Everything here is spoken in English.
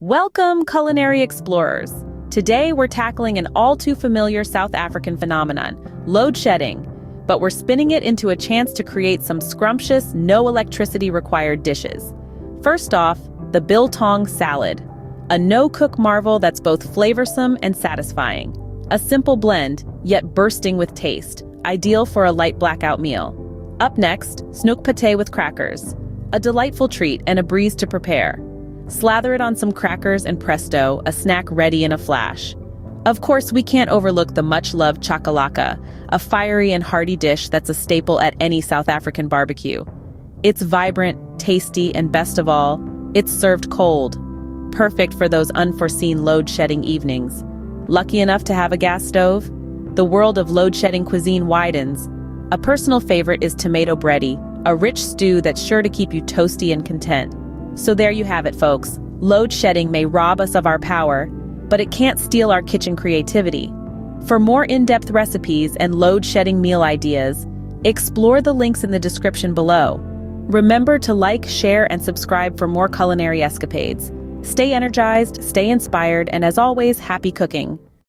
Welcome, culinary explorers. Today we're tackling an all-too-familiar South African phenomenon, load shedding, but we're spinning it into a chance to create some scrumptious, no-electricity-required dishes. First off, the biltong salad, a no-cook marvel that's both flavorsome and satisfying. A simple blend, yet bursting with taste, ideal for a light blackout meal. Up next, snoek pate with crackers, a delightful treat and a breeze to prepare. Slather it on some crackers and presto, a snack ready in a flash. Of course, we can't overlook the much-loved chakalaka, a fiery and hearty dish that's a staple at any South African barbecue. It's vibrant, tasty, and best of all, it's served cold. Perfect for those unforeseen load-shedding evenings. Lucky enough to have a gas stove? The world of load-shedding cuisine widens. A personal favorite is tomato bready, a rich stew that's sure to keep you toasty and content. So there you have it, folks. Load shedding may rob us of our power, but it can't steal our kitchen creativity. For more in-depth recipes and load-shedding meal ideas, explore the links in the description below. Remember to like, share, and subscribe for more culinary escapades. Stay energized, stay inspired, and as always, happy cooking.